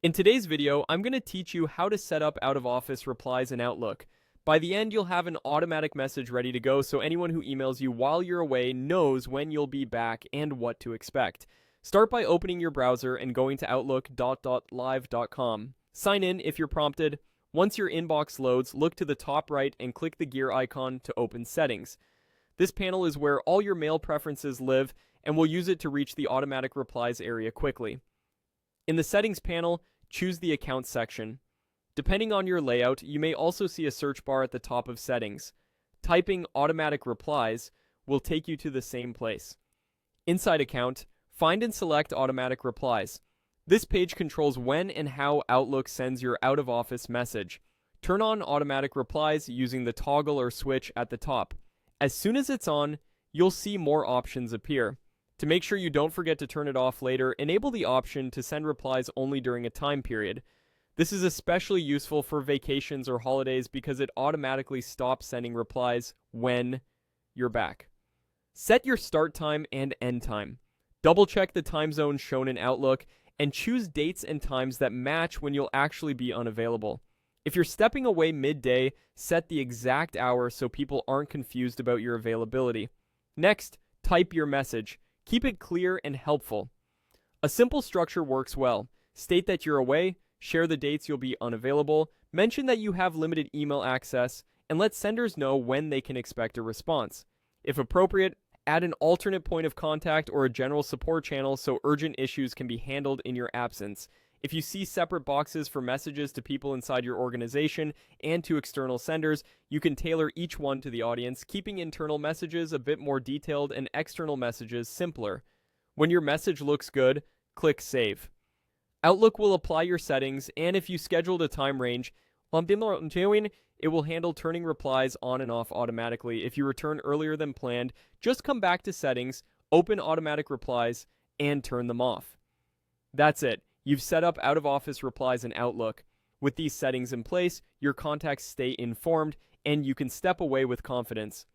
In today's video, I'm going to teach you how to set up out-of-office replies in Outlook. By the end, you'll have an automatic message ready to go so anyone who emails you while you're away knows when you'll be back and what to expect. Start by opening your browser and going to outlook.live.com. Sign in if you're prompted. Once your inbox loads, look to the top right and click the gear icon to open Settings. This panel is where all your mail preferences live, and we'll use it to reach the automatic replies area quickly. In the Settings panel, choose the Account section. Depending on your layout, you may also see a search bar at the top of Settings. Typing Automatic Replies will take you to the same place. Inside Account, find and select Automatic Replies. This page controls when and how Outlook sends your out-of-office message. Turn on Automatic Replies using the toggle or switch at the top. As soon as it's on, you'll see more options appear. To make sure you don't forget to turn it off later, enable the option to send replies only during a time period. This is especially useful for vacations or holidays because it automatically stops sending replies when you're back. Set your start time and end time. Double check the time zone shown in Outlook and choose dates and times that match when you'll actually be unavailable. If you're stepping away midday, set the exact hour so people aren't confused about your availability. Next, type your message. Keep it clear and helpful. A simple structure works well. State that you're away, share the dates you'll be unavailable, mention that you have limited email access, and let senders know when they can expect a response. If appropriate, add an alternate point of contact or a general support channel so urgent issues can be handled in your absence. If you see separate boxes for messages to people inside your organization and to external senders, you can tailor each one to the audience, keeping internal messages a bit more detailed and external messages simpler. When your message looks good, click Save. Outlook will apply your settings, and if you scheduled a time range, it will handle turning replies on and off automatically. If you return earlier than planned, just come back to Settings, open Automatic Replies, and turn them off. That's it. You've set up out-of-office replies in Outlook. With these settings in place, your contacts stay informed, and you can step away with confidence.